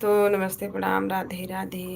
तो नमस्ते, प्रणाम, राधे राधे।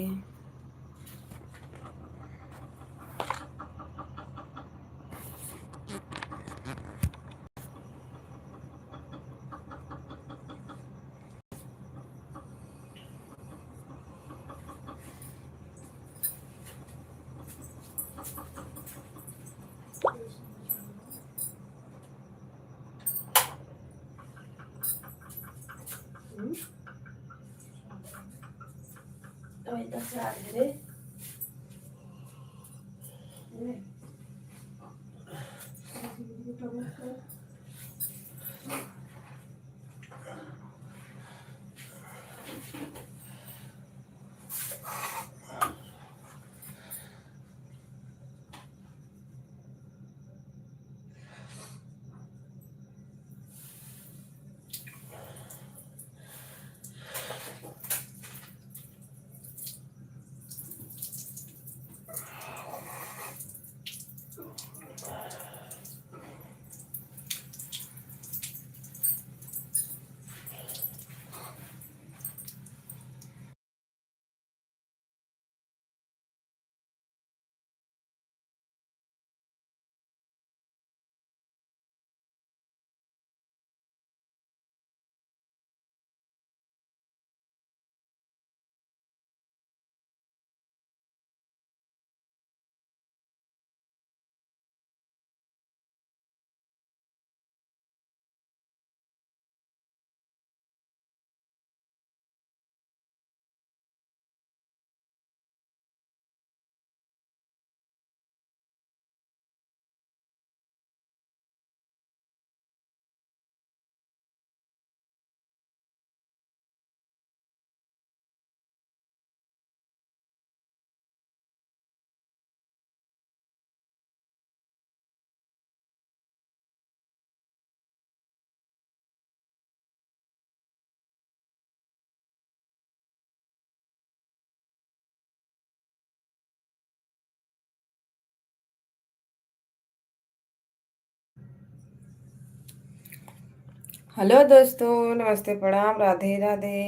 हेलो दोस्तों, नमस्ते, प्रणाम, राधे राधे।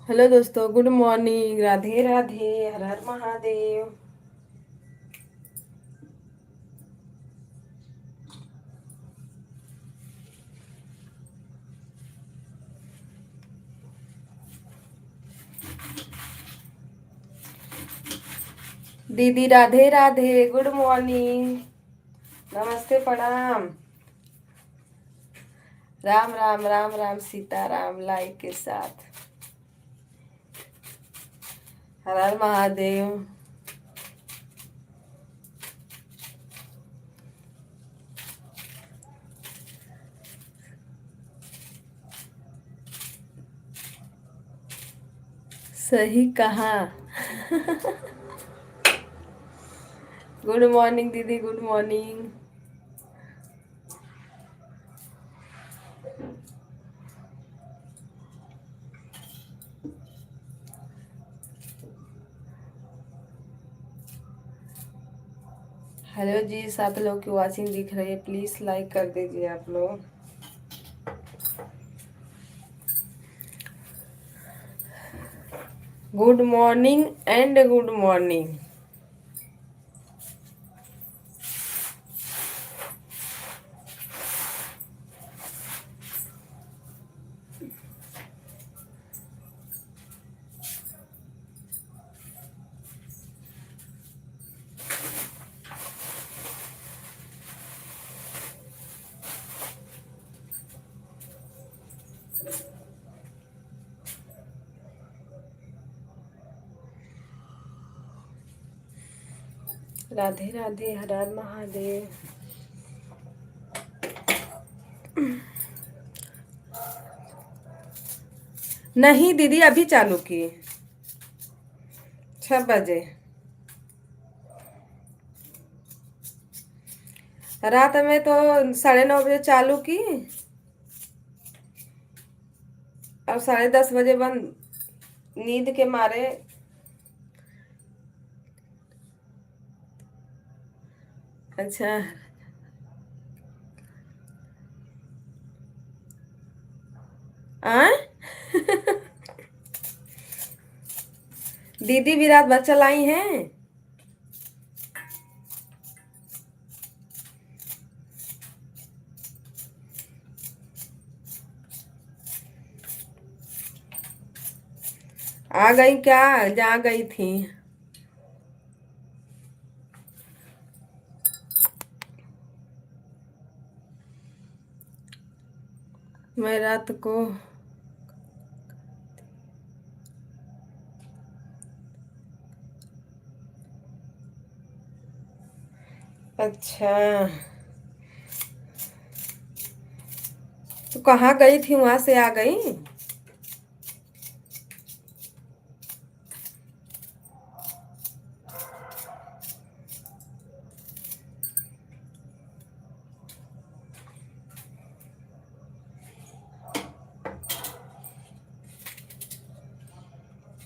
हेलो दोस्तों, गुड मॉर्निंग, राधे राधे, हर हर महादेव। दीदी राधे राधे, गुड मॉर्निंग, नमस्ते, प्रणाम। राम राम राम राम, सीता राम लाइक के साथ। हर हर महादेव। सही कहा। गुड मॉर्निंग दीदी, गुड मॉर्निंग। हेलो जी, 7 लोग की वॉचिंग दिख रही है, प्लीज लाइक कर दीजिए आप लोग। Good morning and good morning. Radhe Radhe, Har Har Mahadev. नहीं दीदी, अभी चालू किए 6 बजे। रात में तो 9:30 बजे चालू की और 10:30 बजे बंद, नींद के मारे। अच्छा। आ दीदी भी रात भर चलाई हैं। आ गई क्या? जा गई थी। मैं रात को अच्छा, तो कहाँ गई थी? वहां से आ गई।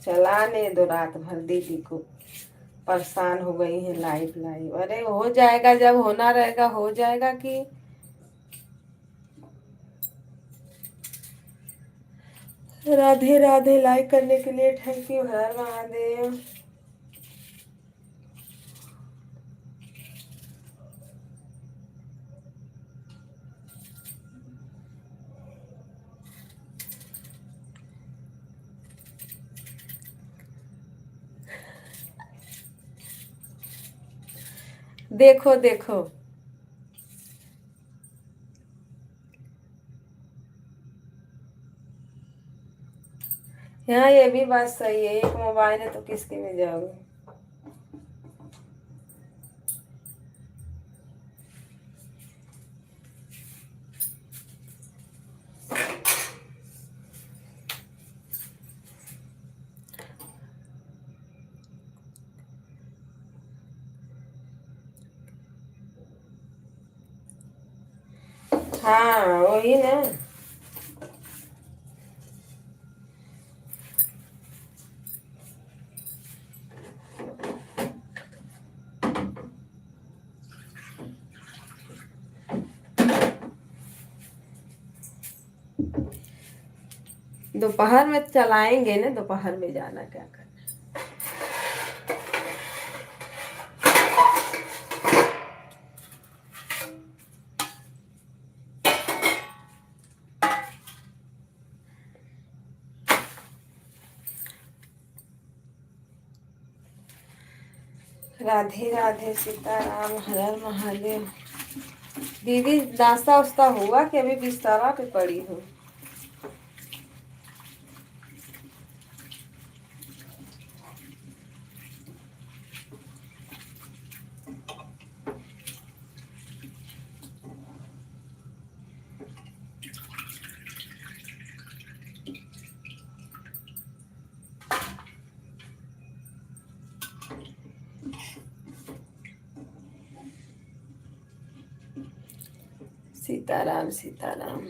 चलाने दो रात भर, दीदी को परेशान हो गई है। लाइव लाइव, अरे हो जाएगा, जब होना रहेगा हो जाएगा। कि राधे राधे, लाइक करने के लिए थैंक यू। हर महादेव। देखो देखो, हाँ ये भी बात सही है। एक मोबाइल है तो किसके में जाओगे। हाँ वही ना। दोपहर में चलाएंगे ना, दोपहर में जाना क्या कर। राधे राधे, सीताराम, हर हर महादेव। दीदी नाश्ता वास्ता हुआ कि अभी बिस्तरा पे पड़ी हूँ? सीताराम सीताराम।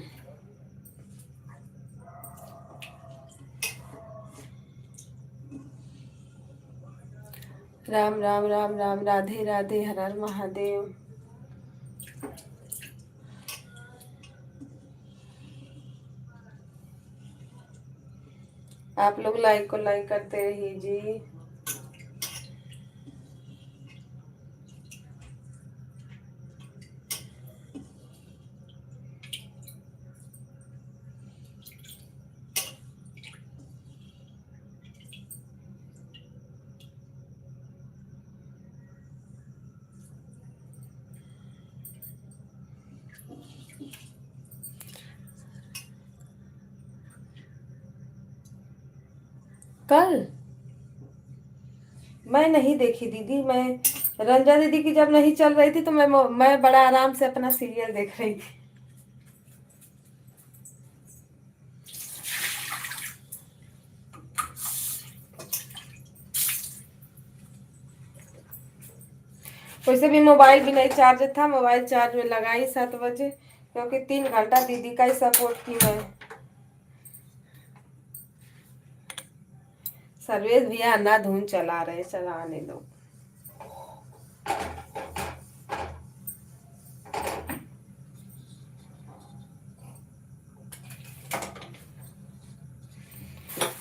राम राम राम राम, राधे राधे, हर हर महादेव। आप लोग लाइक को लाइक करते रहिए जी। कल मैं नहीं देखी दीदी। मैं रंजा दीदी की जब नहीं चल रही थी तो मैं बड़ा आराम से अपना सीरियल देख रही थी। वैसे भी मोबाइल भी नहीं चार्ज था, मोबाइल चार्ज में लगाई 7 बजे, क्योंकि 3 घंटा दीदी का ही सपोर्ट की मैं। सर्वेश भैया अंधाधुन चला रहे, चलाने दो।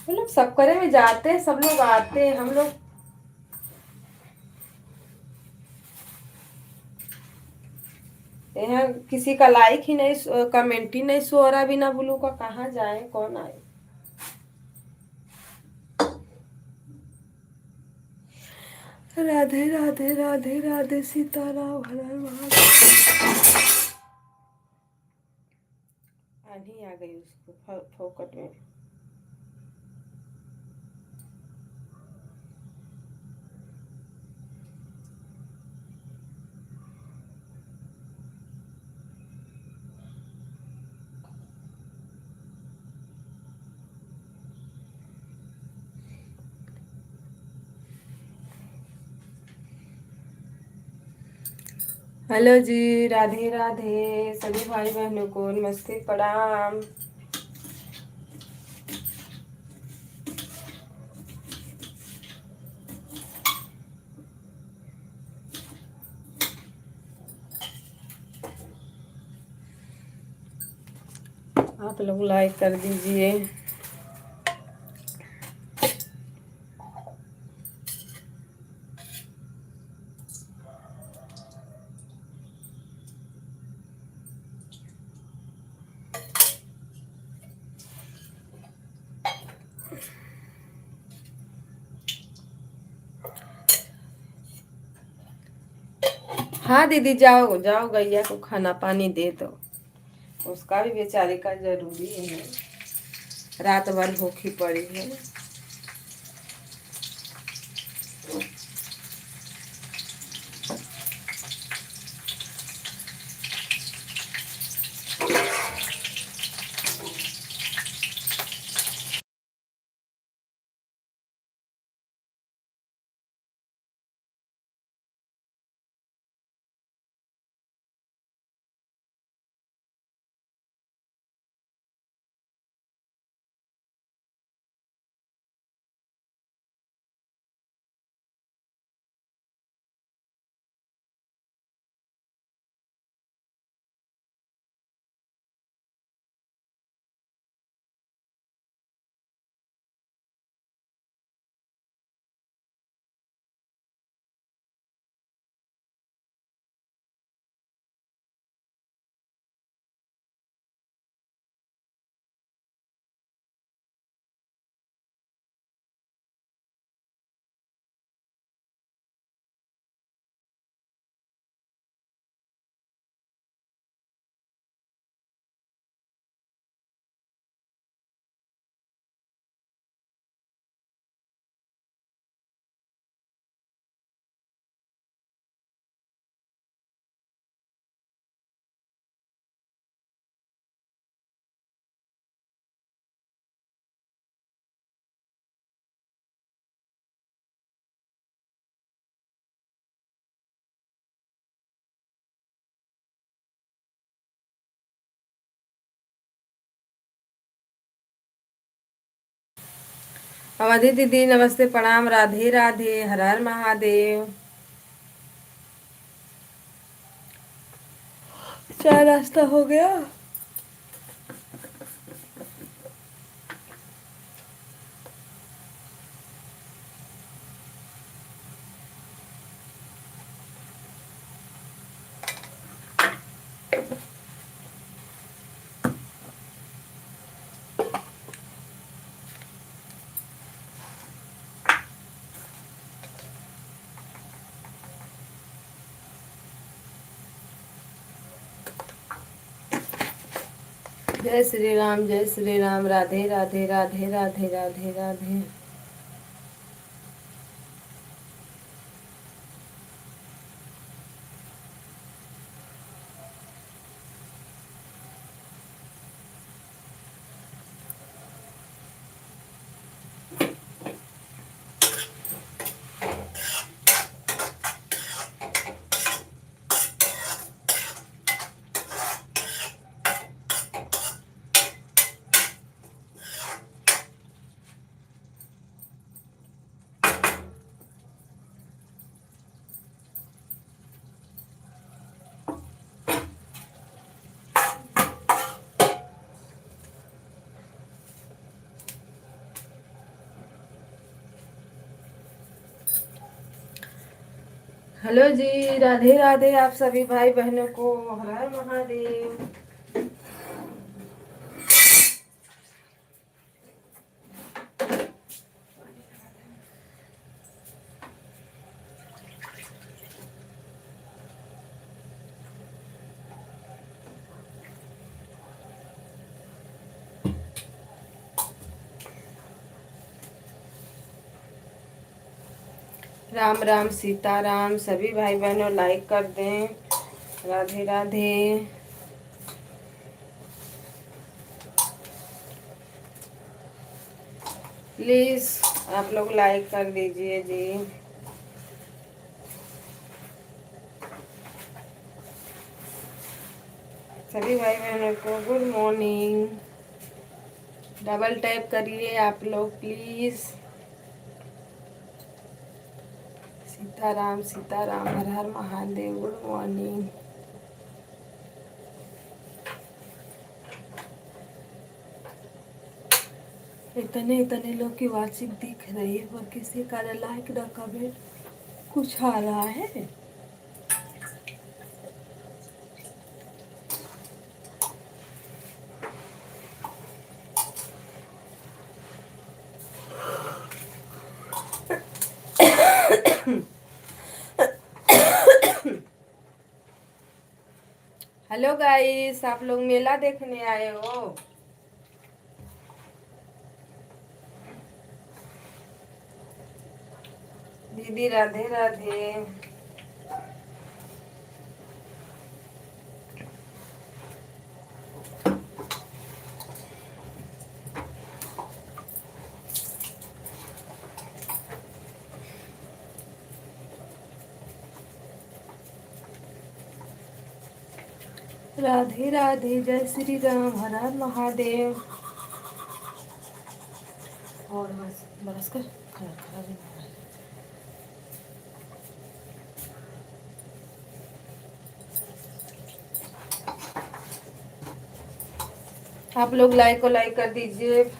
हम लोग सब करे में जाते हैं, सब लोग आते हैं, हम लोग यहाँ किसी का लाइक ही नहीं, कमेंट ही नहीं सो रहा, बिना ब्लू का कहाँ जाए, कौन आए। राधे राधे राधे राधे सीताराम हर हर महादेव। आंधी आ गई उसको फोकट में। हेलो जी, राधे राधे सभी भाई बहनों को नमस्ते प्रणाम। आप लोग लाइक कर दीजिए। हाँ दीदी, जाओ जाओ, गैया को खाना पानी दे दो, उसका भी बेचारी का जरूरी है, रात भर भूखी पड़ी है। अवधि दीदी नमस्ते प्रणाम, राधे राधे हर हर महादेव। चाय नाश्ता हो गया? जय श्री राम, राधे राधे राधे राधे राधे राधे। हेलो जी, राधे राधे आप सभी भाई बहनों को। हर हर महादेव। राम राम सीताराम। सभी भाई बहनों लाइक कर दें। राधे राधे। प्लीज आप लोग लाइक कर दीजिए जी। सभी भाई बहनों को गुड मॉर्निंग। डबल टैप करिए आप लोग please. Sitaram Sitaram, her Har Mahadev, good morning. इतने इतने लोग की वाचिक दिख रही है पर किसी का लाइक ना कमेंट कुछ आ रहा है। हेलो गाइस, आप लोग मेला देखने आए हो? दीदी राधे राधे। राधे राधे, जय श्री राम, हर हर महादेव। और बस बरस कर खड़ा खड़ा भी नहीं। आप लोग लाइक को लाइक कर दीजिए।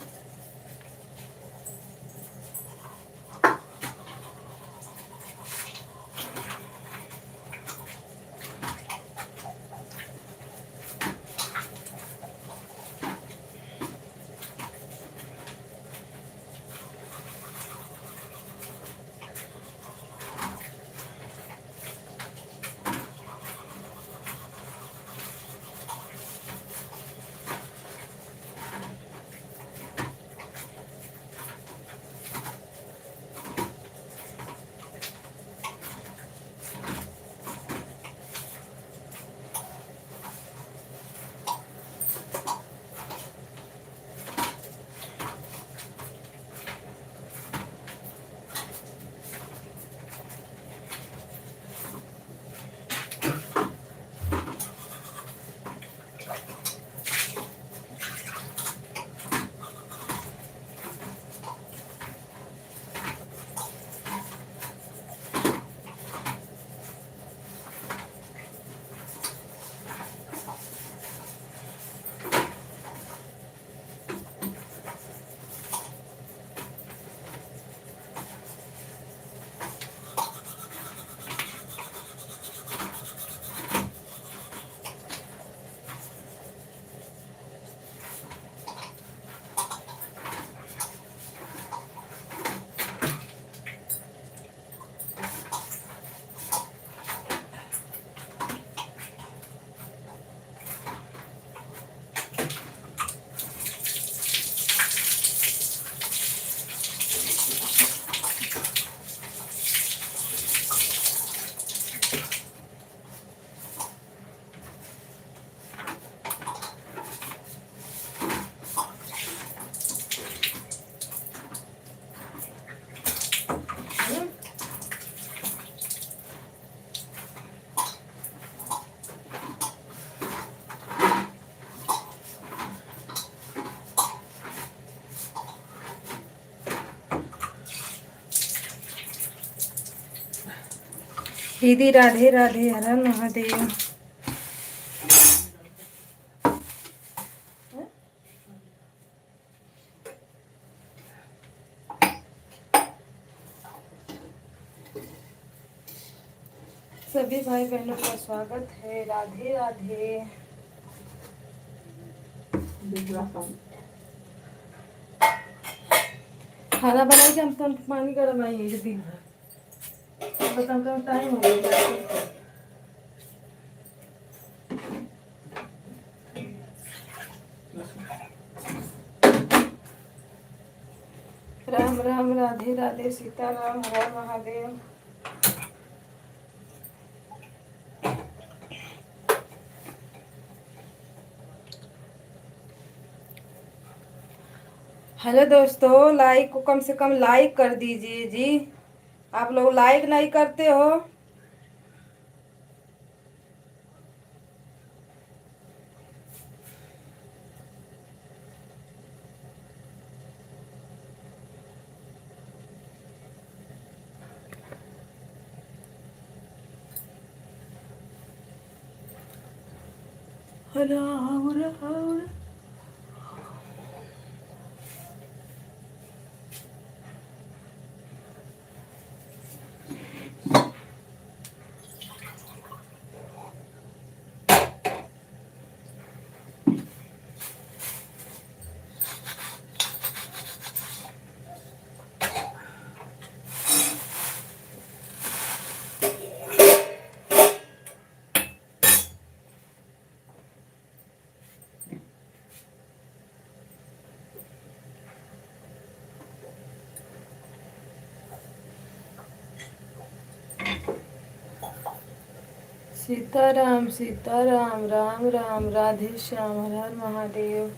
दीदी राधे राधे, हर हर महादेव। सभी भाई बहनों का स्वागत है। राधे राधे। खाना बनाई के हम तो पानी गर्म आई है दिन भर। बताओ टाइम हो गया। राम राम, राधे राधे, सीताराम, हर महादेव। हेलो दोस्तों, लाइक को कम से कम लाइक कर दीजिए जी। आप लोग लाइक नहीं करते हो। राम राम। सीताराम सीताराम, राम राम, राधे श्याम, हर हर महादेव।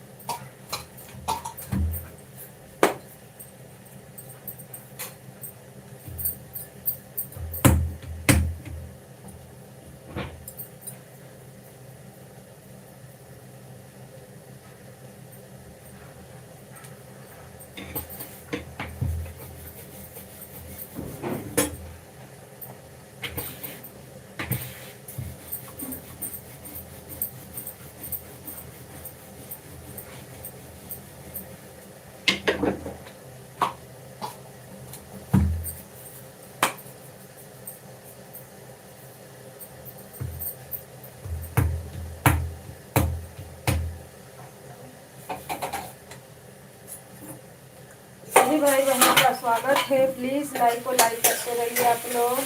सभी भाई बहनों का स्वागत है। प्लीज लाइक को लाइक करते रहिए आप लोग।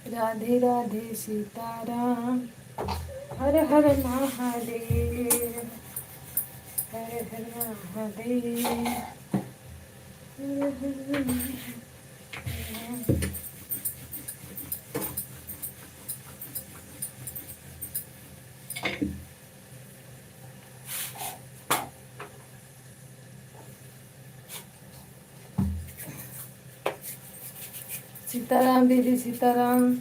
राधे राधे, सीताराम, हर हर महादेव, हर हर महादेव, हर हर महादेव। सीताराम दीदी, सीताराम।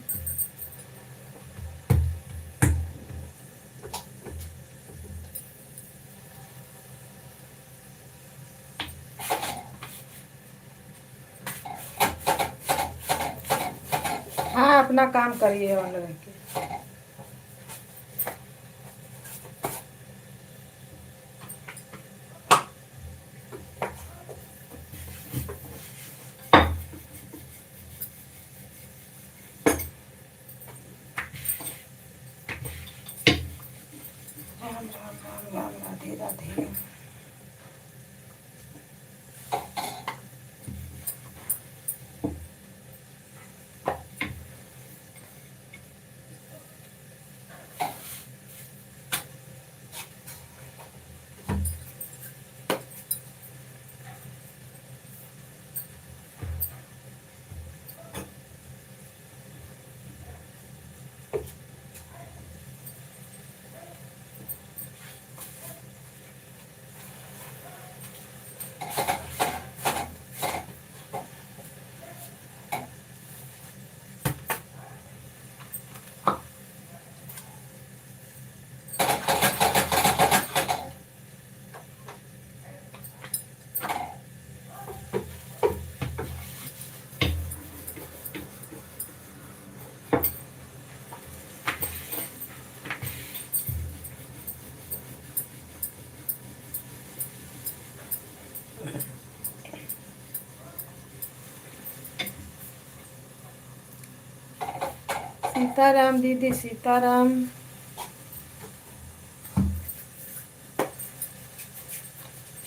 हाँ, अपना काम करिए ऑन रह के। राधे। सीताराम दीदी, सीताराम।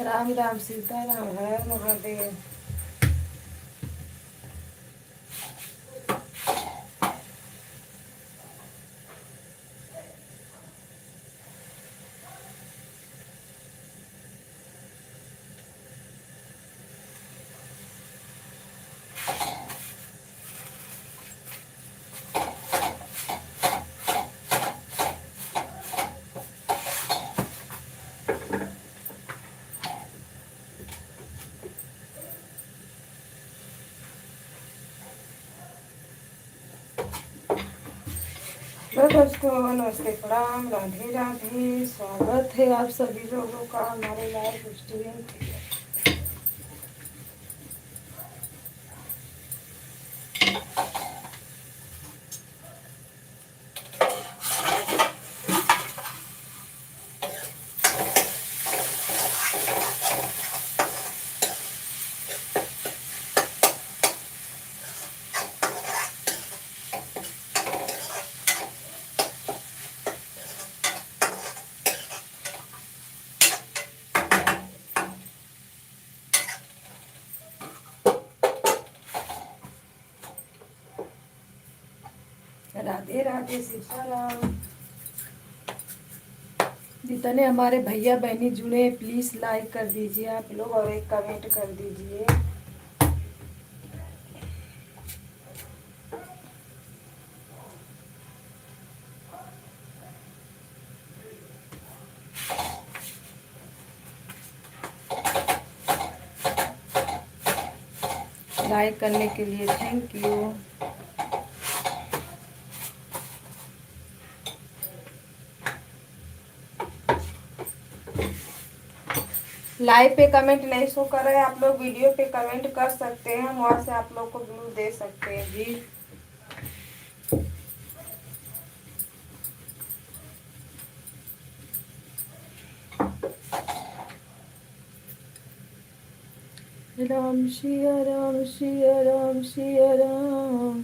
राम राम, सीताराम, हर महादेव। दोस्तों नमस्ते, प्रणाम, राधे राधे। स्वागत है आप सभी लोगों का हमारे लाइव स्ट्रीम पे। राधे राधे, सीताराम। जितने हमारे भैया बहनी जुड़े प्लीज लाइक कर दीजिए आप लोग और एक कमेंट कर दीजिए। लाइक करने के लिए थैंक यू। लाइव पे कमेंट नहीं शो कर रहे हैं आप लोग, वीडियो पे कमेंट कर सकते हैं, हम वहाँ से आप लोग को व्यू दे सकते हैं जी। राम सिया राम, सिया राम, सिया राम।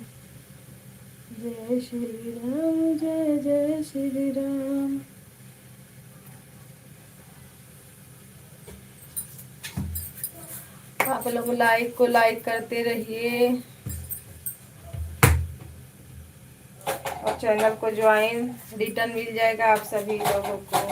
जय श्री राम, जय जय श्री राम। आप लोग लाइक को लाइक करते रहिए और चैनल को ज्वाइन रिटर्न मिल जाएगा आप सभी लोगों को।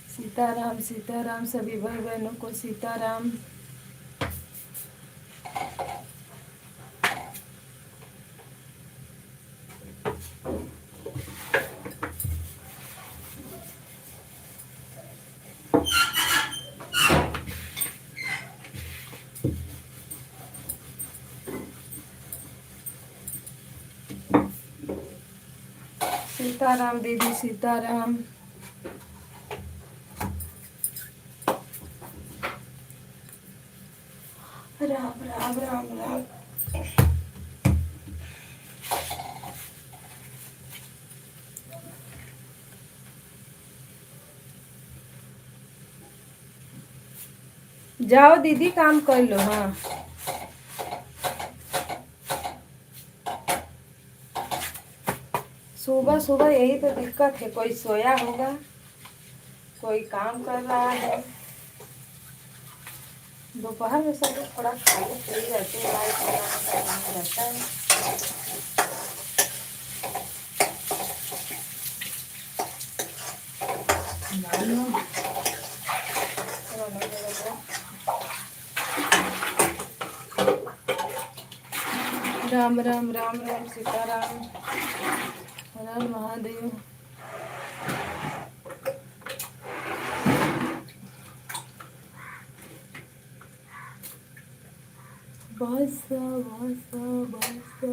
सीताराम, सीताराम, सभी भाई बहनों को सीताराम। सीताराम दीदी, सीताराम। राम राम राम राम। जाओ दीदी काम कर लो। हाँ सुबह सुबह यही तो दिक्कत है, कोई सोया होगा, कोई काम कर रहा है। दोपहर में सब लोग थोड़ा खाली फ्री रहते हैं, लाइट लगाने का काम रहता है। राम राम राम राम सीताराम, हर हर महादेव। बासा बासा बासा।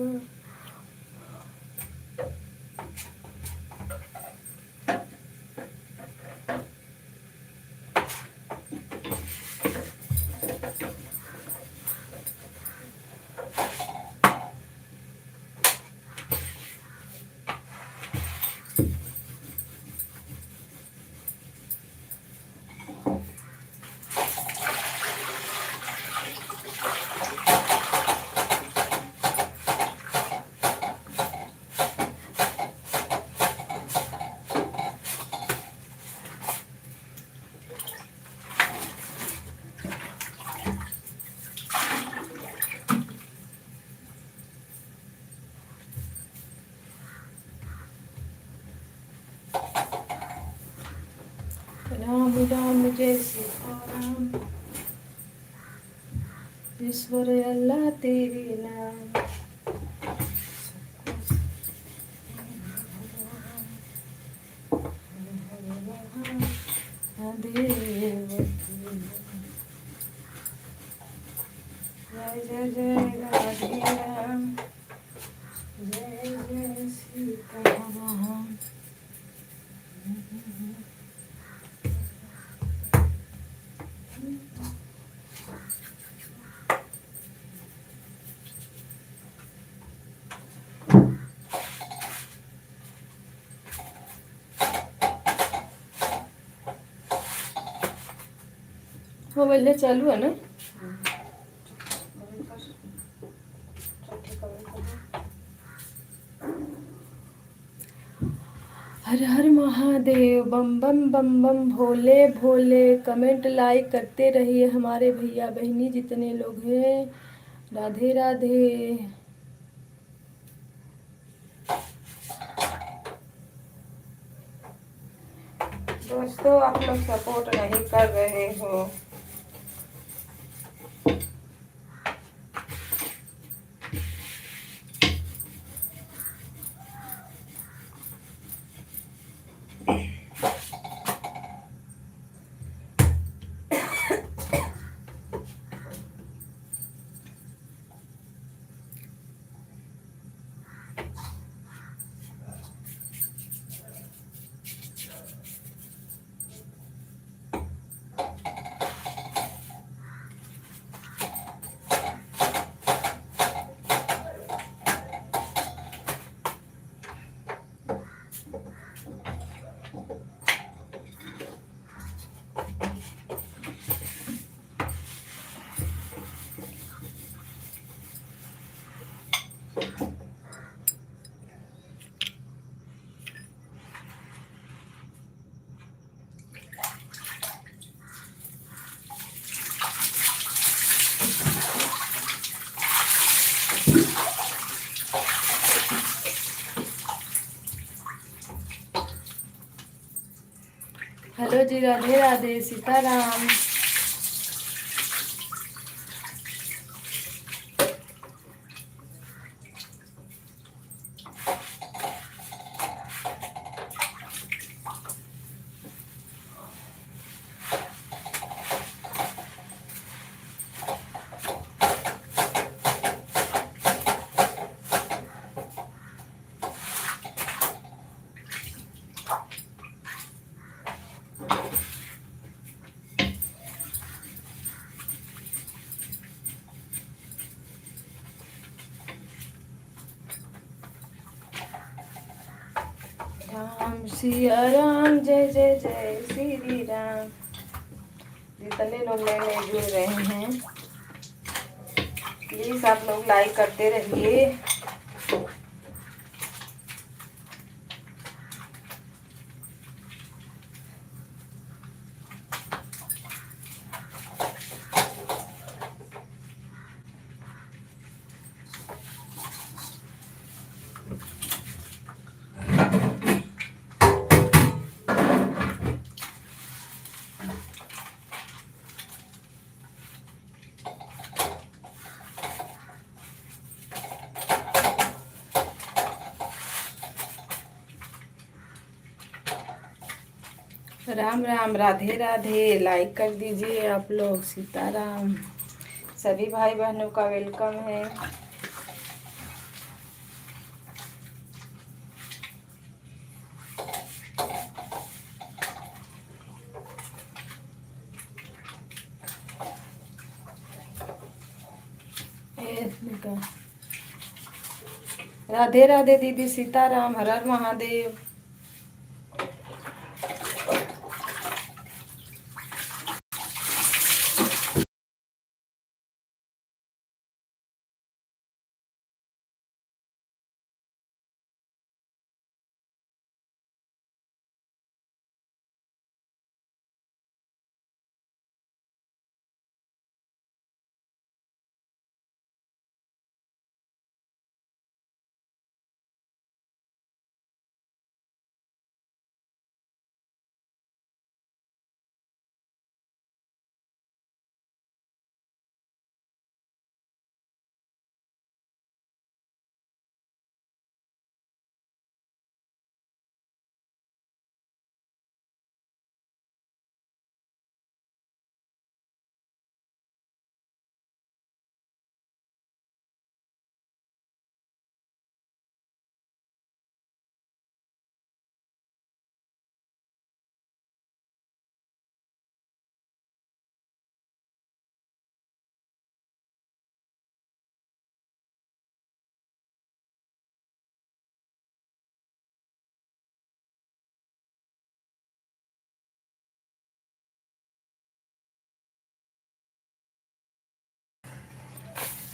राम राम जय सीताराम, ईश्वर अल्लाह तेरे नाम। जय जय जय राधे राम, जय जय सीताराम। मोबाइल चालू है ना? हर हर महादेव, बम बम बम बम भोले भोले। कमेंट लाइक करते रहिए हमारे भैया बहनी जितने लोग हैं। राधे राधे। दोस्तों आप लोग सपोर्ट नहीं कर रहे हो। हेलो जी, राधे राधे, सीताराम। राम सिया राम, जय जय जय श्री राम। जितने लोग नए नए जुड़ रहे हैं प्लीज आप लोग लाइक करते रहिए। राम राम, राधे राधे। लाइक कर दीजिए आप लोग। सीताराम। सभी भाई बहनों का वेलकम है। राधे राधे दीदी। सीताराम। हर हर महादेव।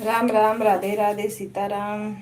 राम राम, राधे राधे। सीताराम।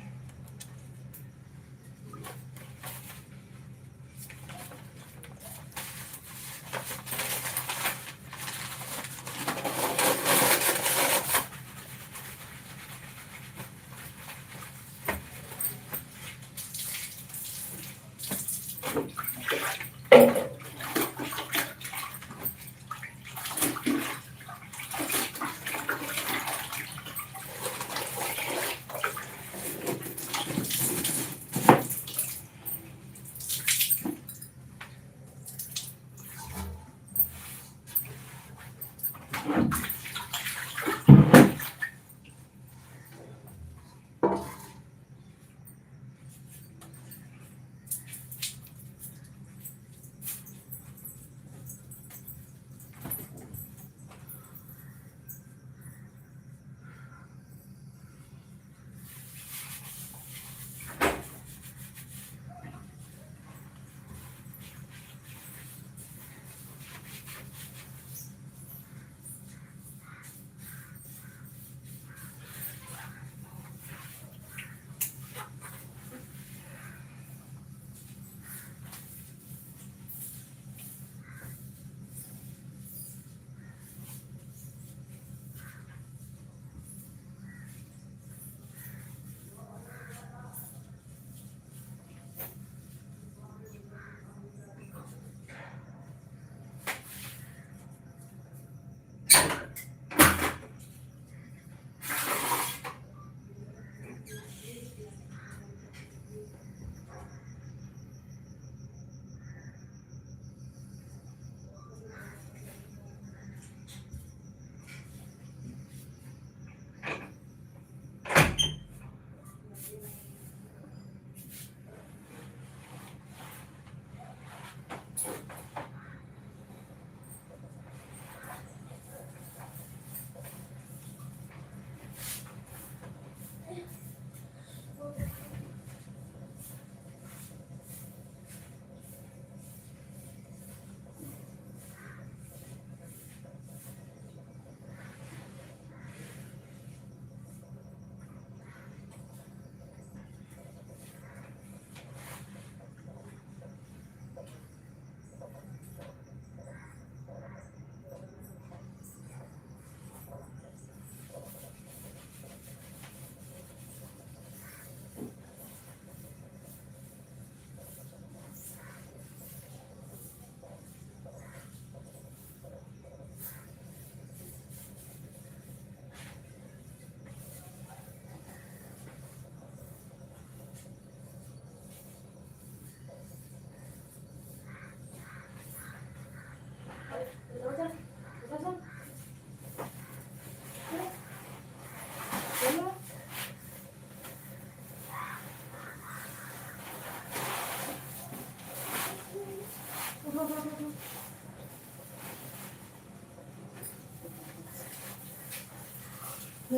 9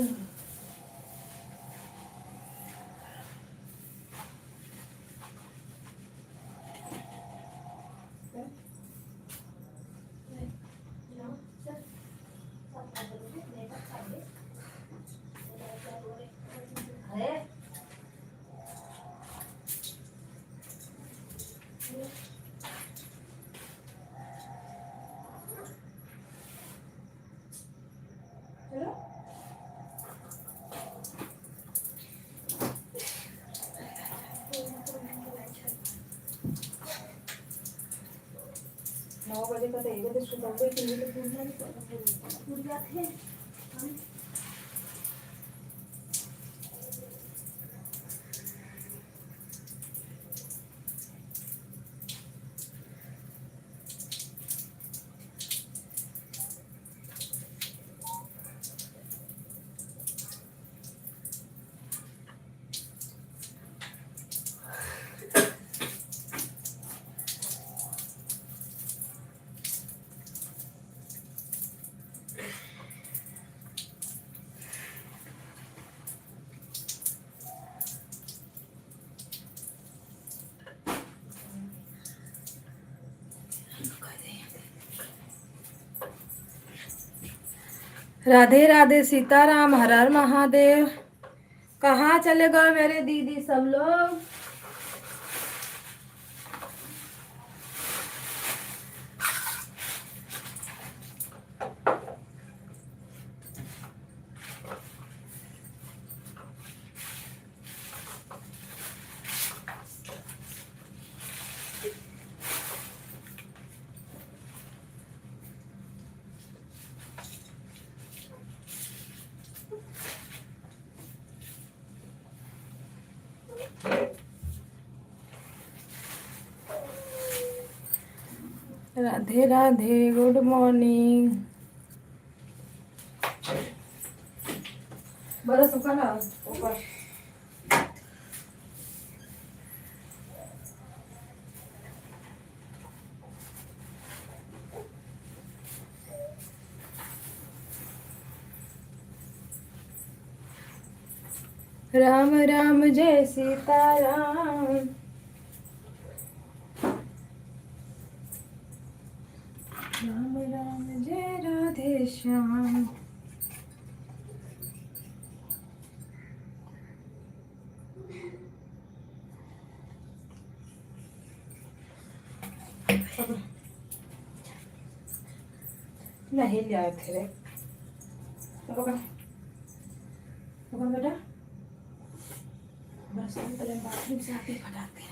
बजे का तो 1 बजे सुबह के लिए तो भूल जाते हैं। राधे राधे, सीताराम, हर हर महादेव। कहाँ चले गए मेरे दीदी सब लोग? Radhe Radhe, good morning. बड़ा सुखा ना ऊपर। राम राम जय सीताराम, राम राम जय राधे श्याम। नहीं ले आए थे बेटा, बस पहले बाथरूम से आके फटाते हैं।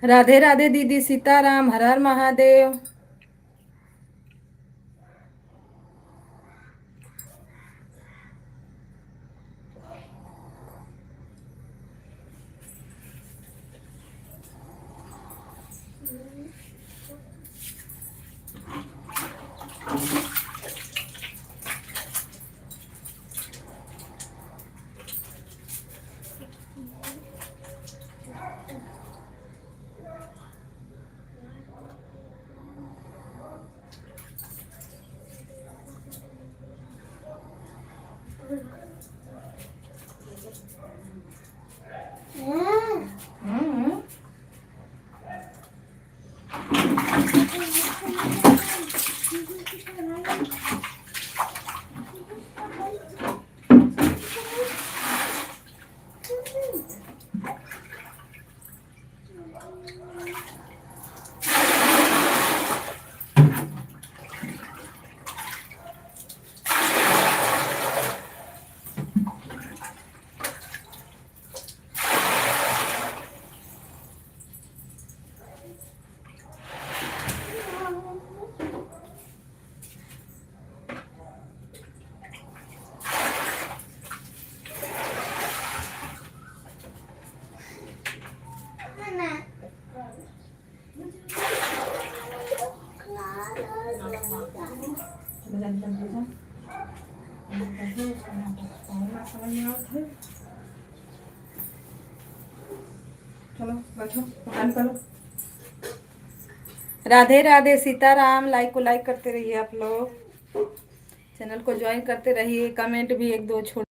राधे राधे दीदी, सीताराम, हर हर महादेव। हम्म। चलो बैठो, काम करो। राधे राधे, सीताराम। लाइक को लाइक करते रहिए आप लोग, चैनल को ज्वाइन करते रहिए, कमेंट भी एक दो छोड़।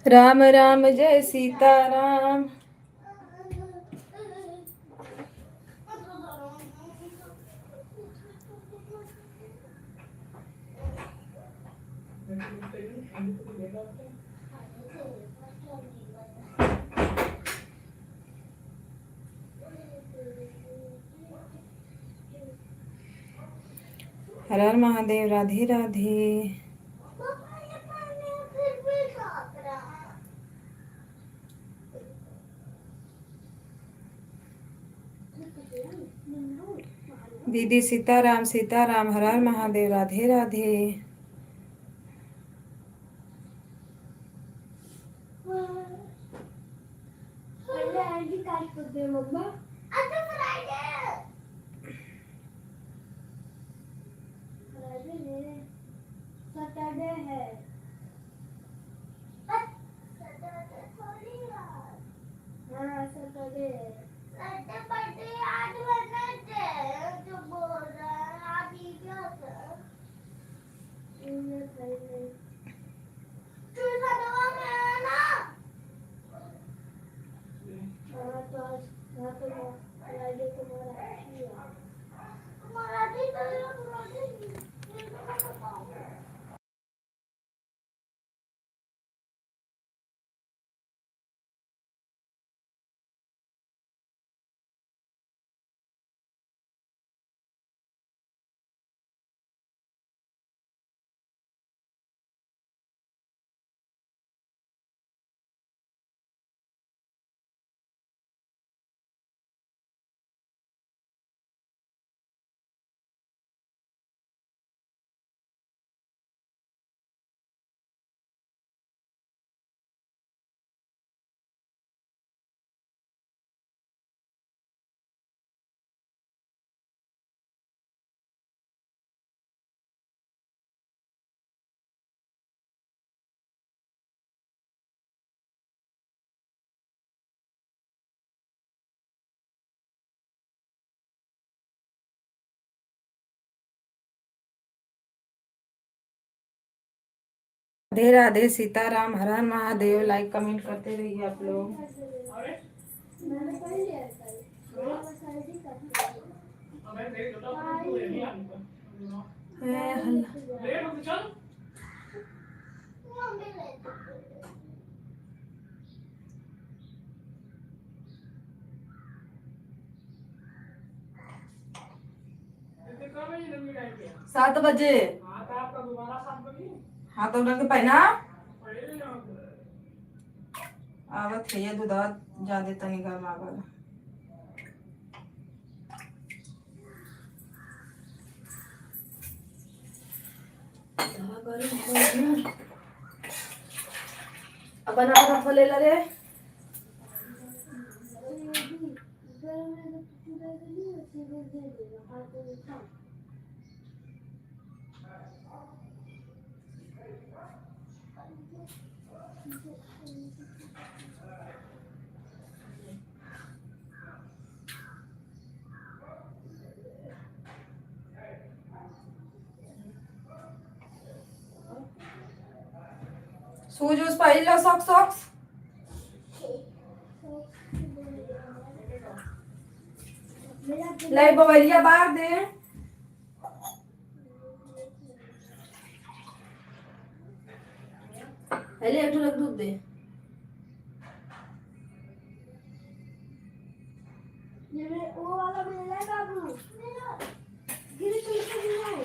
राम राम जय सीता राम। हर हर महादेव। राधे राधे। दीदी सीताराम सीताराम। हर हर महादेव। राधे राधे। सैटरडे है। हाँ सैटरडे है। सैटरडे आज वेडनेसडे जो बोल रहा है आज ही क्या था? चूल्हा दवा में है ना? हाँ तो आज हाँ तो फ्राइडे को मराठी है। मराठी तो मराठी राधे राधे सीताराम। हर हर महादेव। लाइक कमेंट करते रहिए आप लोग। हल्ला 7 बजे। हाँ तो उनके पहना आवत है ये दूधा ज्यादा तनी घर मागल। अब बना बना फले लगे। शूज पहन लो। सॉक्स सॉक्स ले बवैया बाहर दे। पहले एक ढोलक दूध दे। ये वो वाला मिलेगा बाबू। गिर के गिराए।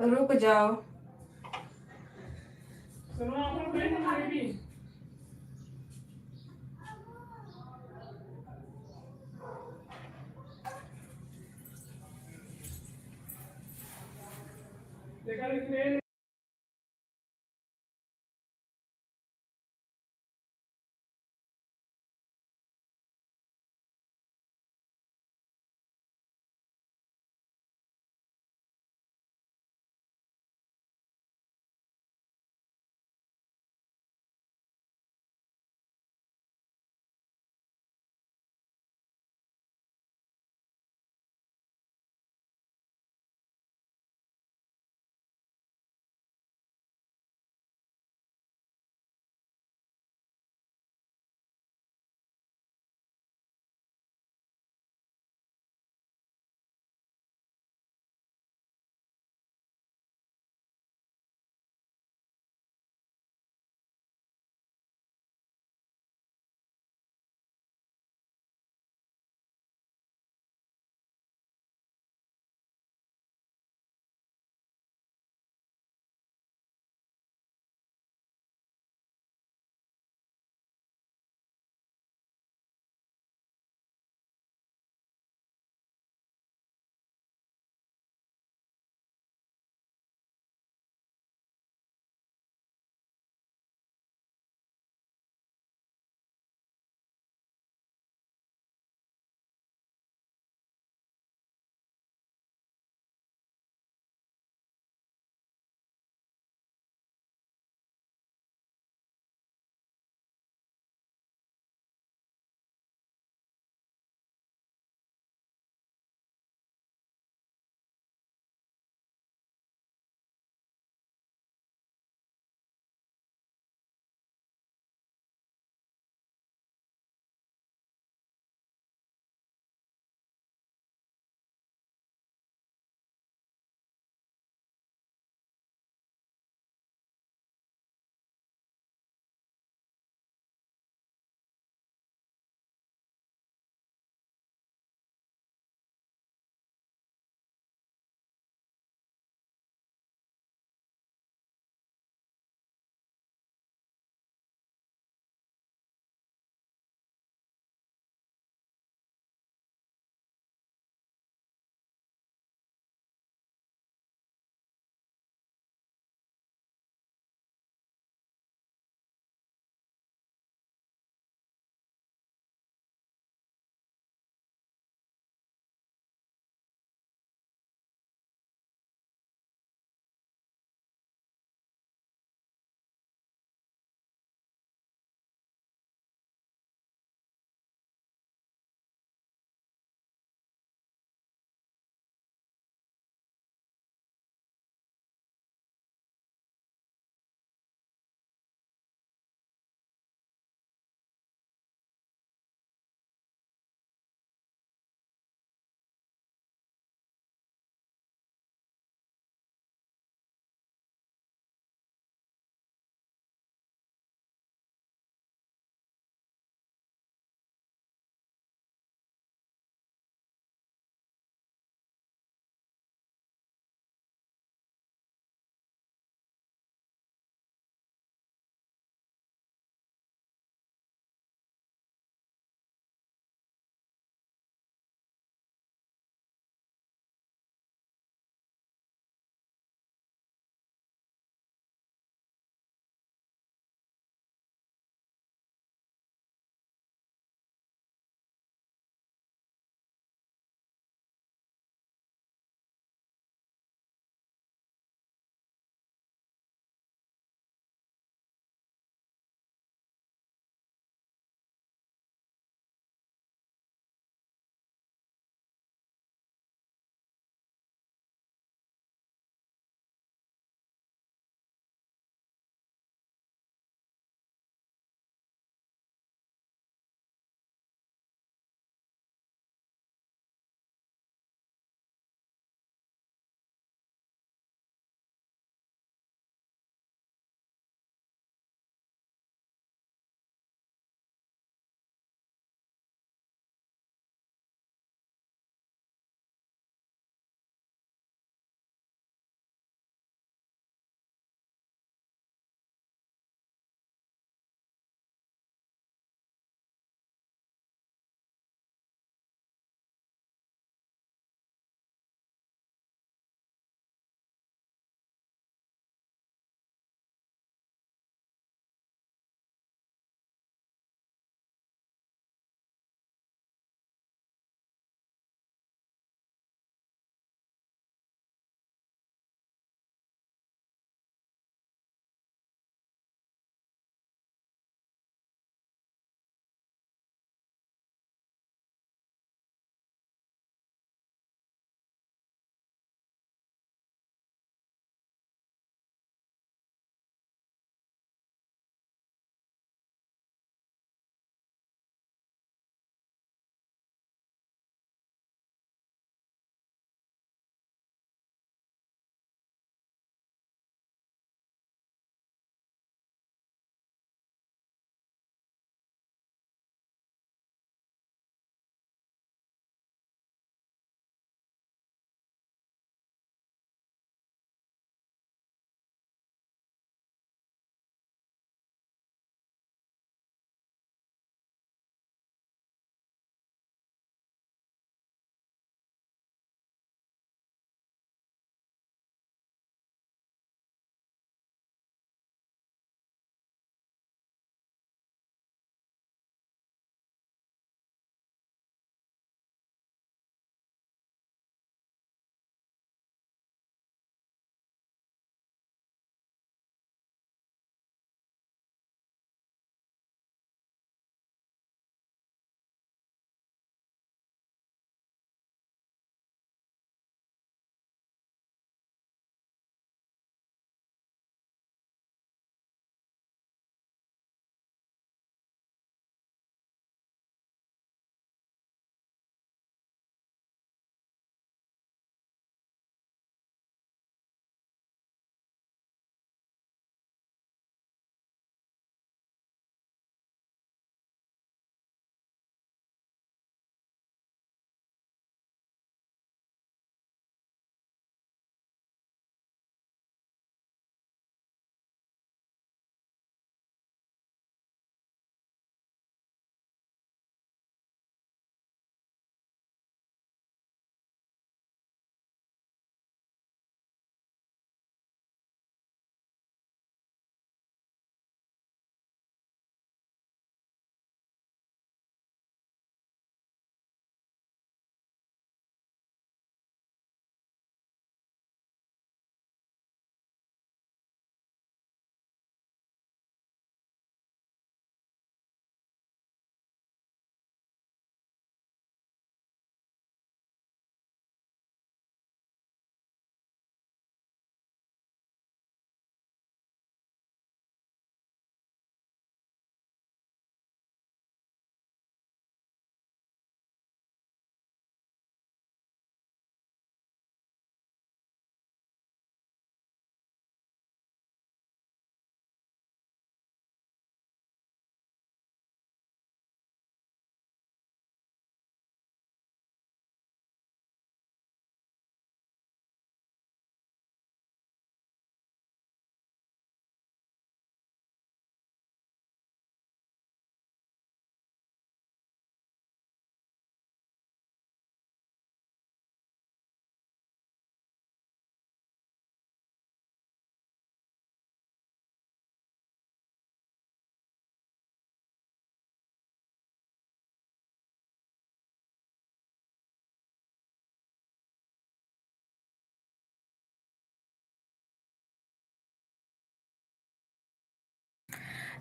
रुक जाओ।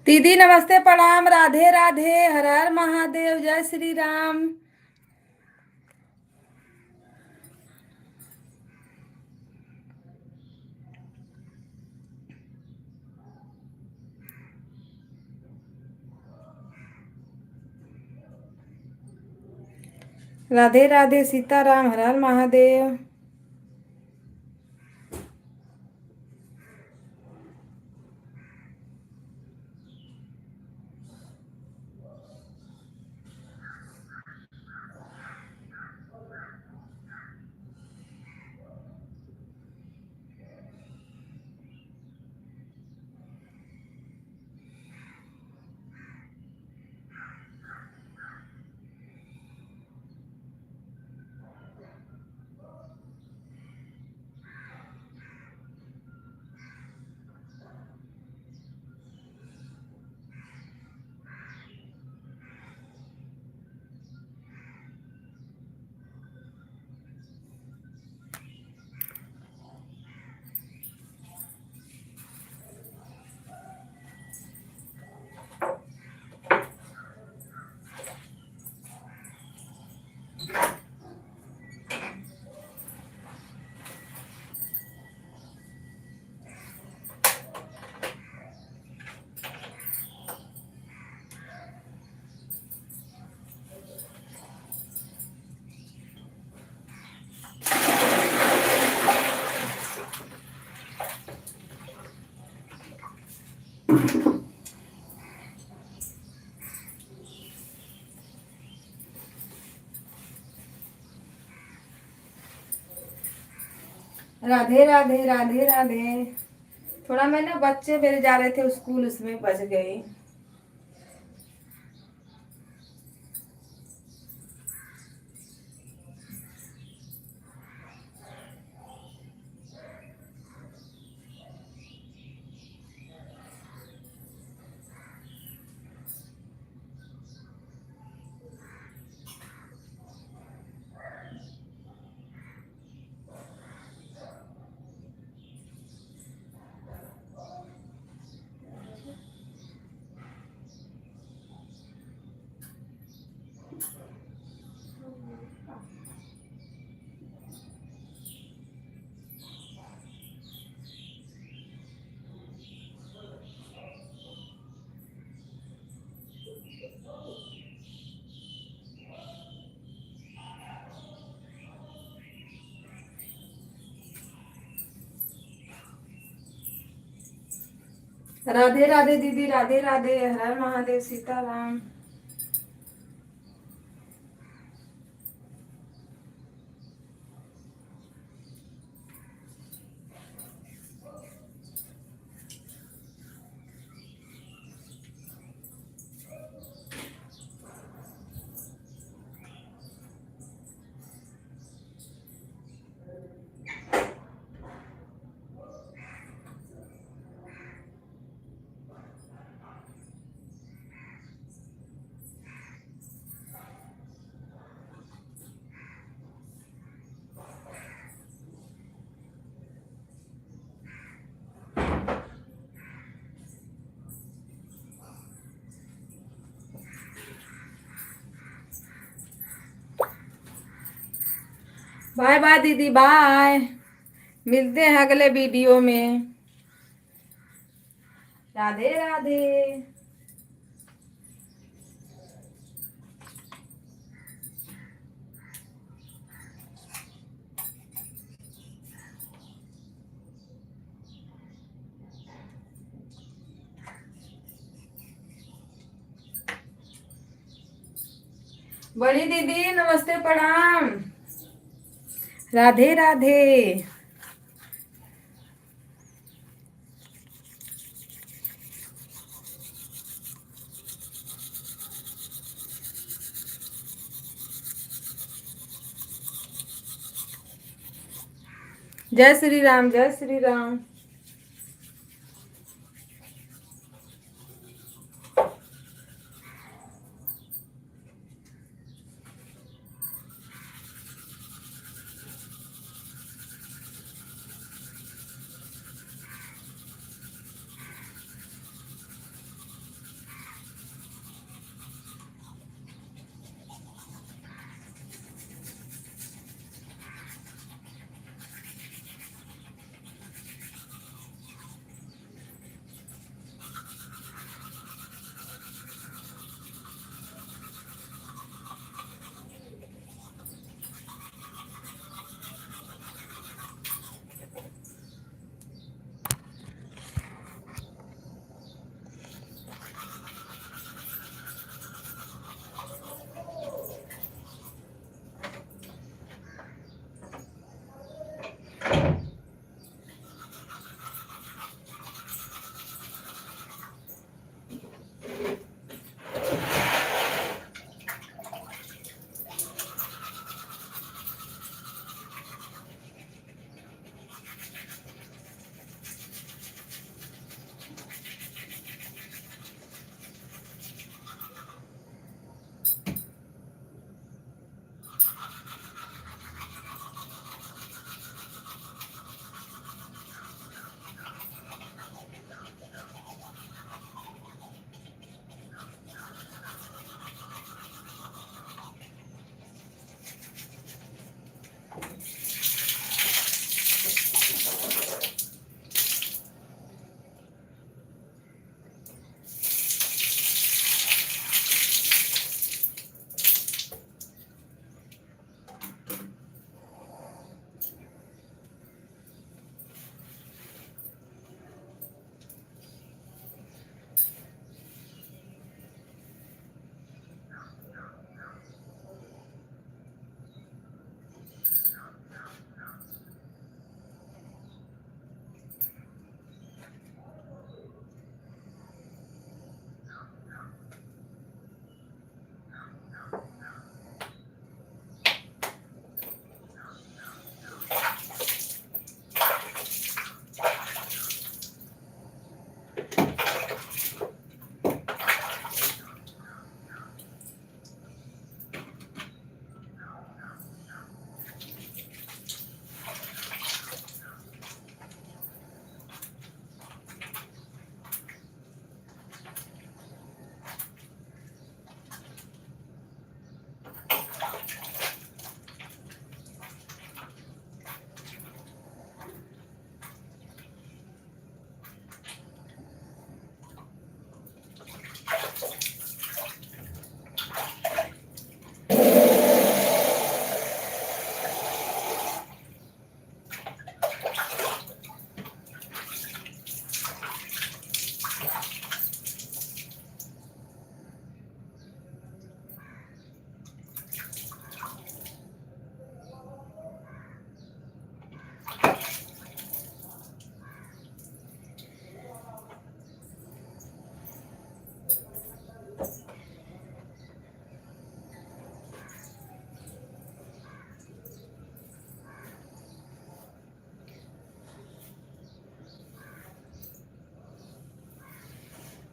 दीदी नमस्ते प्रणाम, राधे राधे, हर हर महादेव, जय श्री राम। राधे राधे, सीताराम, हर हर महादेव। राधे राधे, राधे राधे। थोड़ा मैं ना, बच्चे मेरे जा रहे थे स्कूल, उसमें बच गई। राधे राधे दीदी, राधे राधे, हर हर महादेव, सीताराम। बाय बाय दीदी, बाय। मिलते हैं अगले वीडियो में। राधे राधे। बड़ी दीदी नमस्ते प्रणाम, राधे राधे। जय श्री राम, जय श्री राम।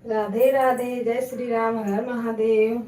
राधे राधे, जय श्री राम, हर महादेव।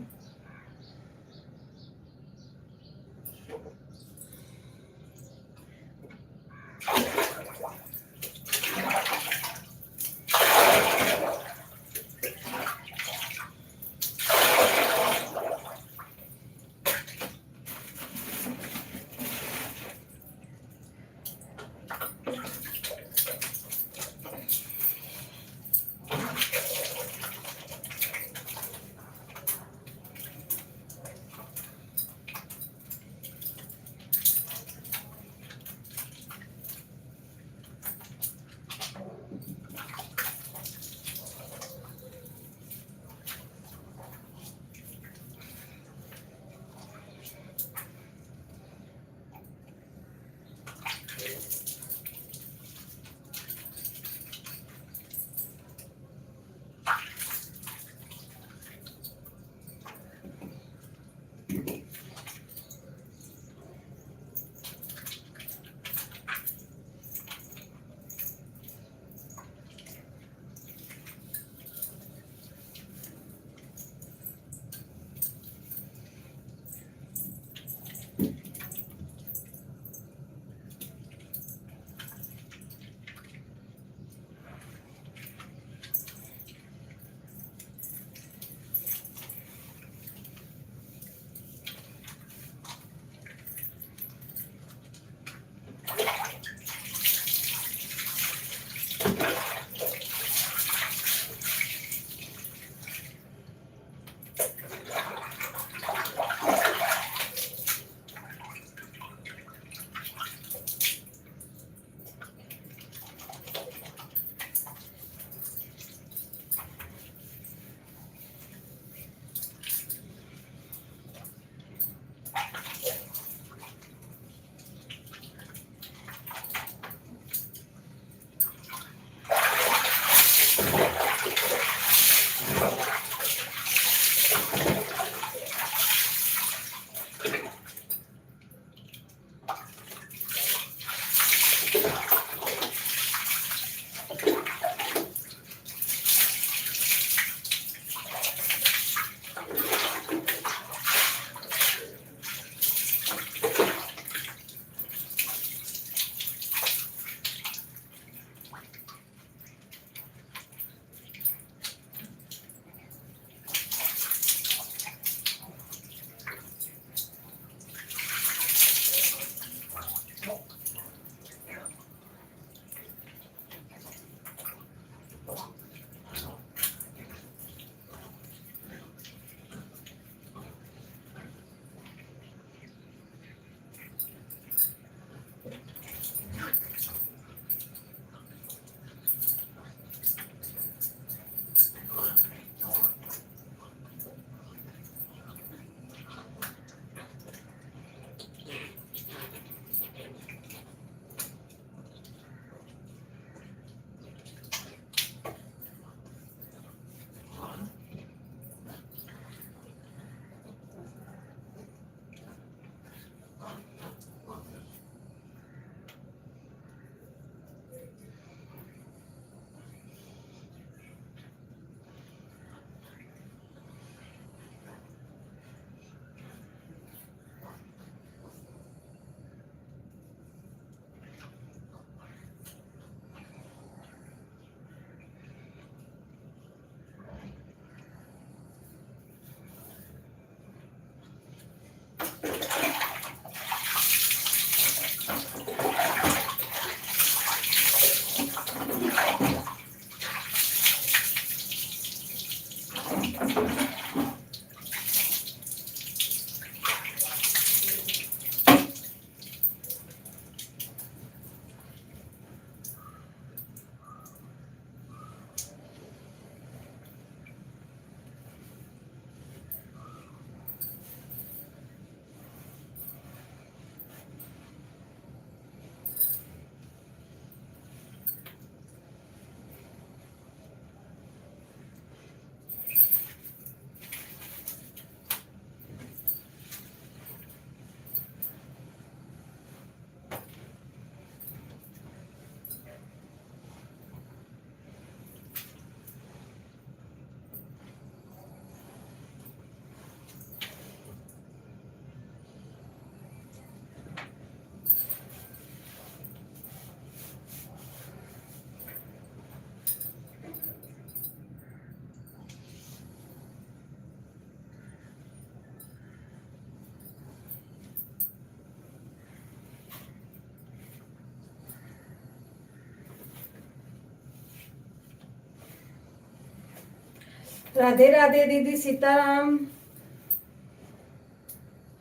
राधे राधे दीदी, सीताराम,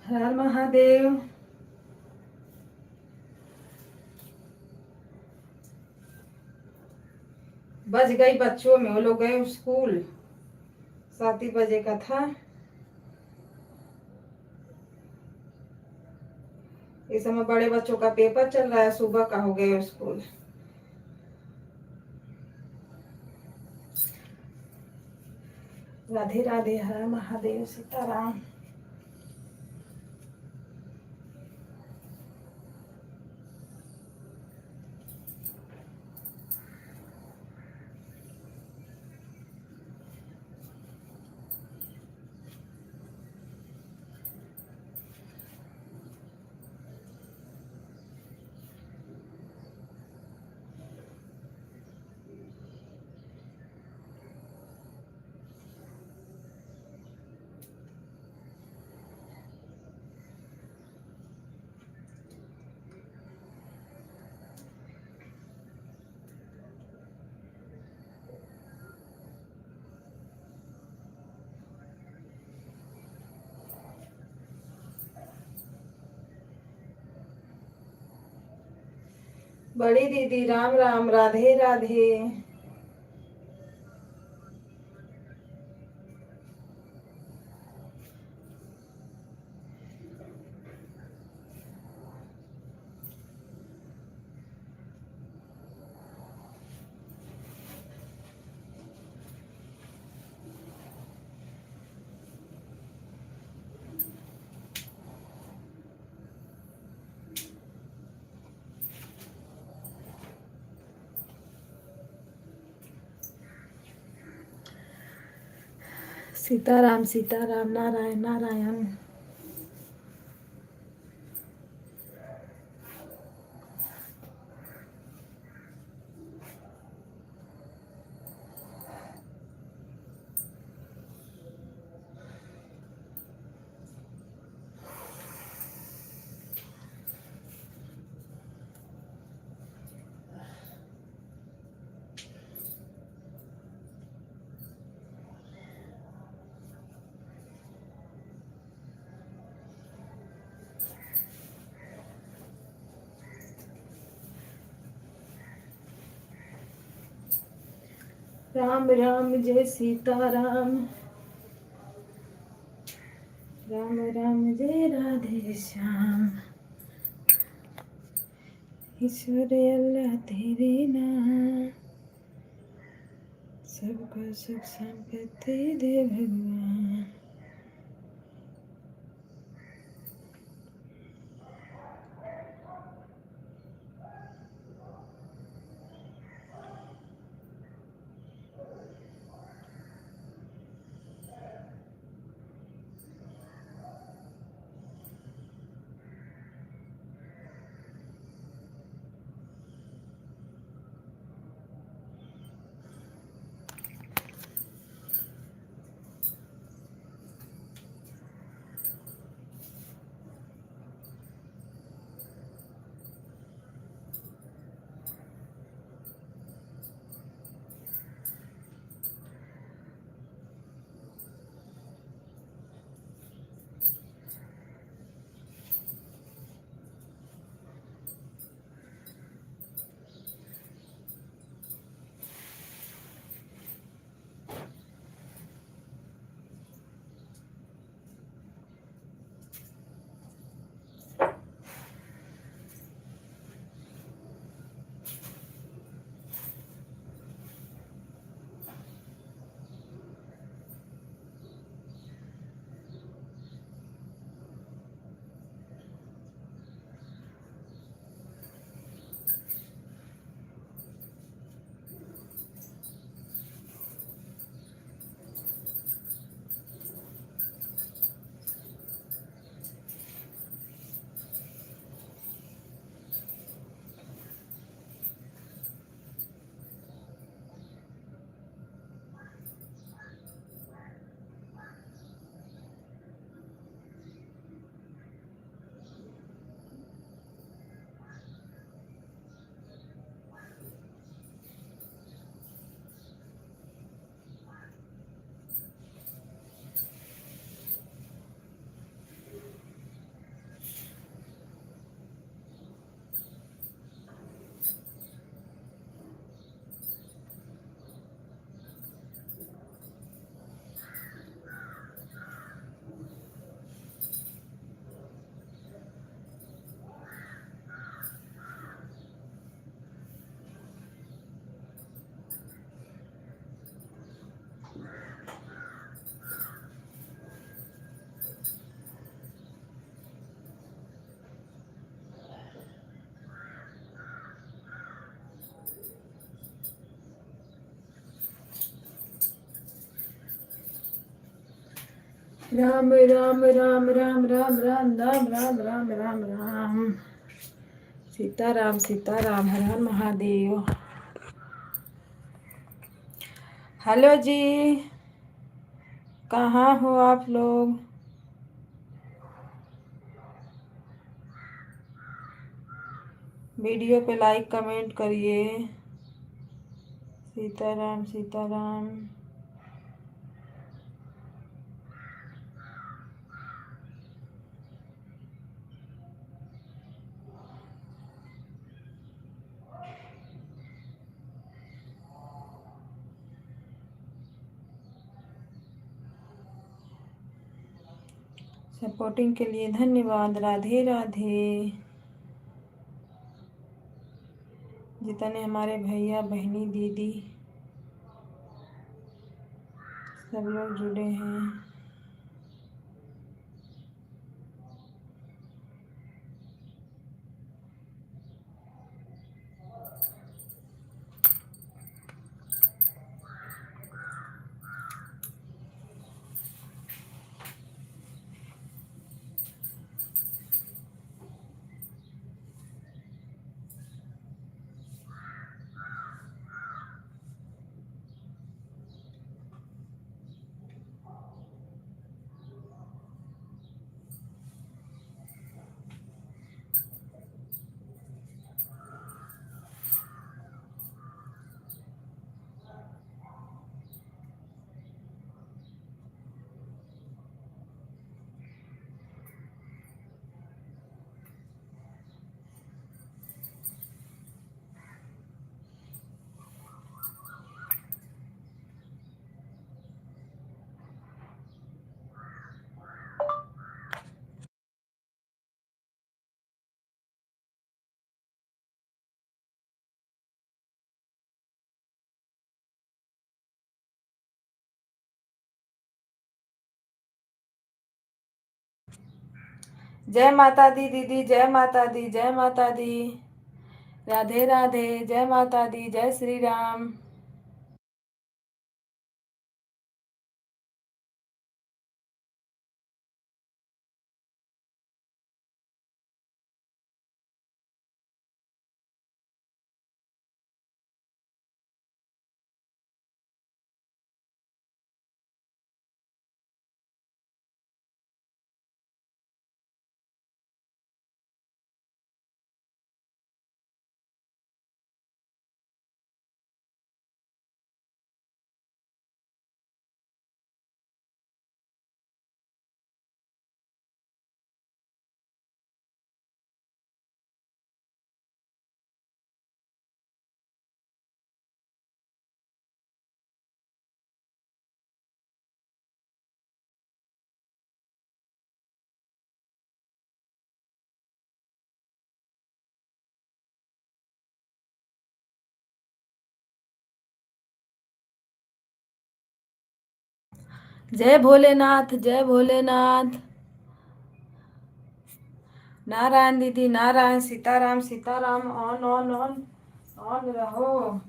हर हर महादेव। बज गई बच्चों में, वो लोग गए स्कूल, 7 ही बजे का था। इस समय बड़े बच्चों का पेपर चल रहा है, सुबह का हो गए स्कूल। राधे राधे, हर महादेव, सीताराम। बड़ी दीदी राम राम, राधे राधे। सीताराम सीताराम, नारायण नारायण। राम राम जय सीताराम, राम राम जय राधे श्याम। ईश्वर अल्लाह तेरे नाम, सबको सुख संपत्ति दे भगवान। राम राम राम राम राम राम राम राम राम राम राम। सीताराम सीताराम, हर हर महादेव। हेलो जी, कहाँ हो आप लोग? वीडियो पे लाइक कमेंट करिए। सीताराम सीताराम। सपोर्टिंग के लिए धन्यवाद। राधे राधे। जितने हमारे भैया बहनी दीदी सब लोग जुड़े हैं, जय माता दी दीदी, जय माता दी, जय माता दी। राधे राधे, जय माता दी, जय श्री राम। जय भोलेनाथ, जय भोलेनाथ। नारायण दीदी, Narayan. Sitaram Sitaram. On on on on रहो।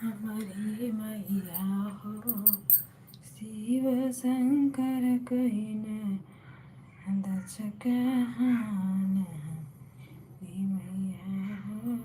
हमारी मैया हो, शिव शंकर कहिन दच कहान। मैया हो,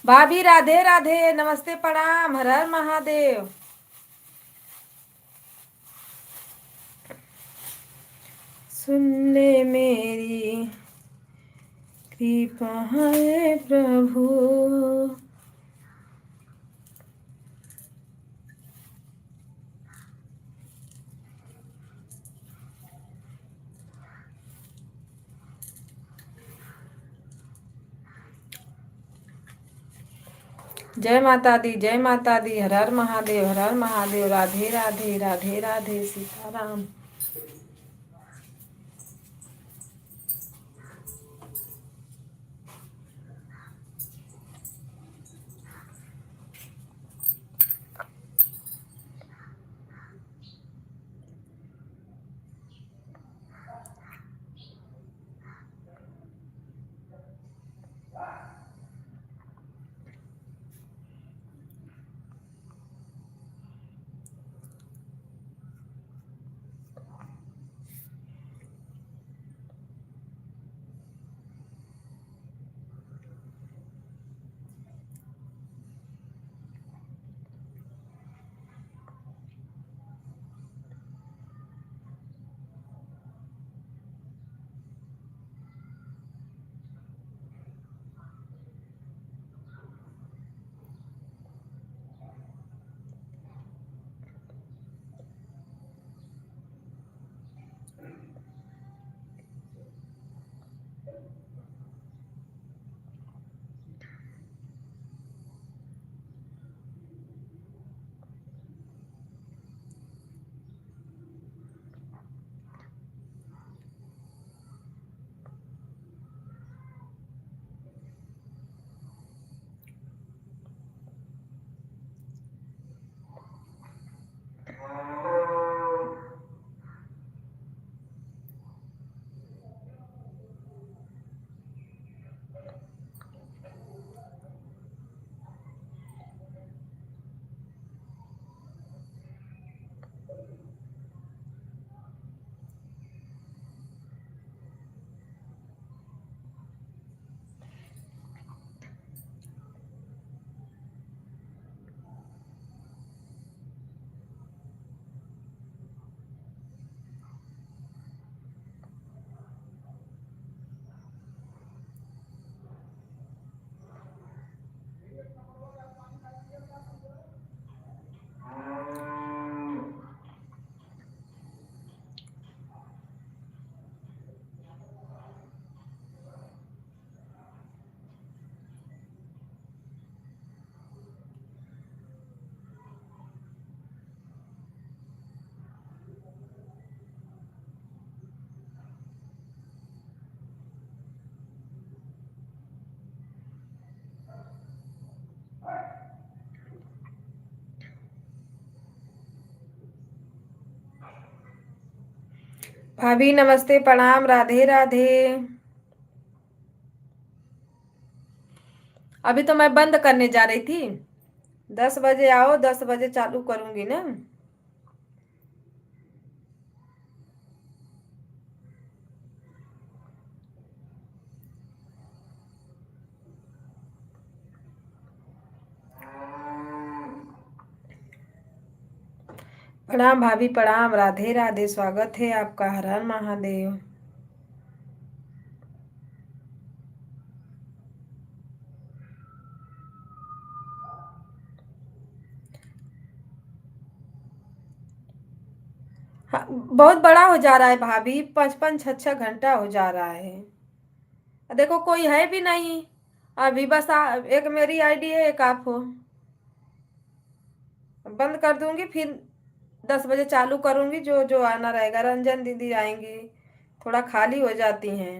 भाभी राधे राधे, नमस्ते प्रणाम, हर हर महादेव। सुन ले मेरी कृपा है प्रभु। जय माता दी, जय माता दी, हर हर महादेव, हर हर महादेव, राधे राधे, राधे राधे, सीताराम। भाभी नमस्ते प्रणाम, राधे राधे। अभी तो मैं बंद करने जा रही थी, 10 बजे आओ, 10 बजे चालू करूंगी ना। प्रणाम भाभी प्रणाम, राधे राधे, स्वागत है आपका, हर हर महादेव। हाँ, बहुत बड़ा हो जा रहा है भाभी, 5-5 6-6 घंटा हो जा रहा है। देखो कोई है भी नहीं अभी, बस एक मेरी आईडी है, एक आप हो। बंद कर दूंगी, फिर 10 बजे चालू करूंगी, जो जो आना रहेगा। रंजन दीदी आएंगी, थोड़ा खाली हो जाती हैं।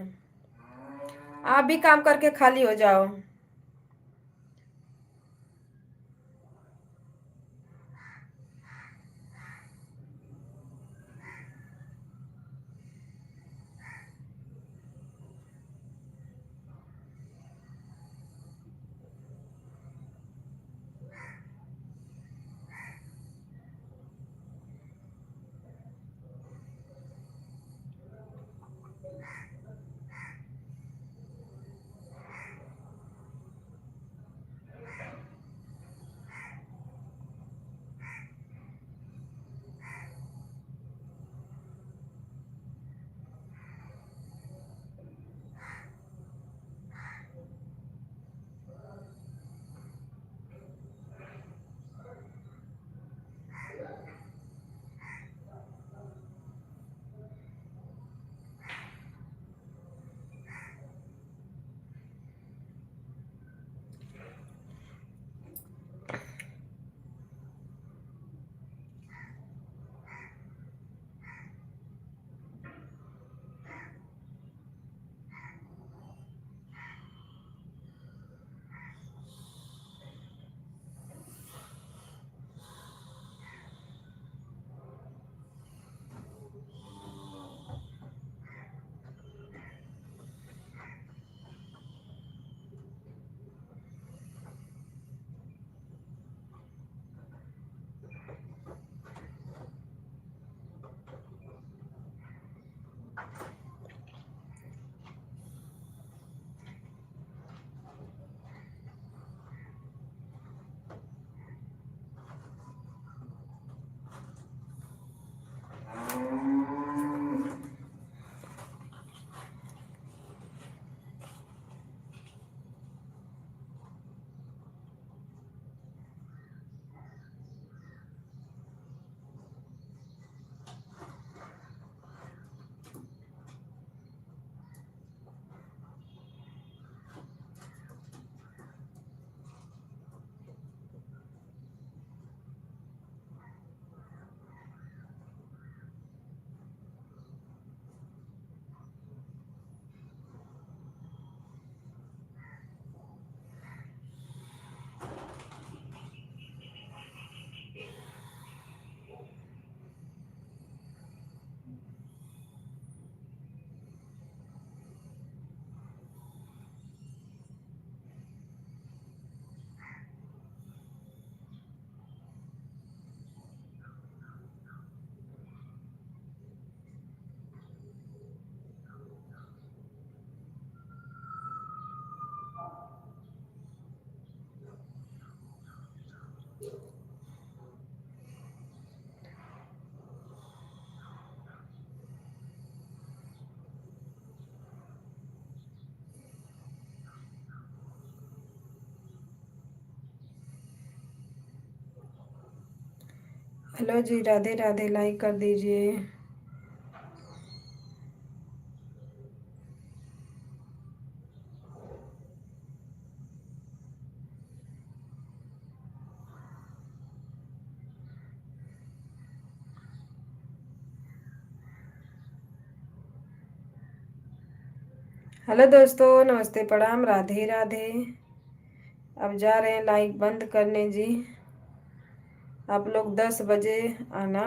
आप भी काम करके खाली हो जाओ। हेलो जी, राधे राधे, लाइक कर दीजिए। हेलो दोस्तों, नमस्ते, प्रणाम, राधे राधे। अब जा रहे हैं लाइक बंद करने जी। आप लोग 10 बजे आना।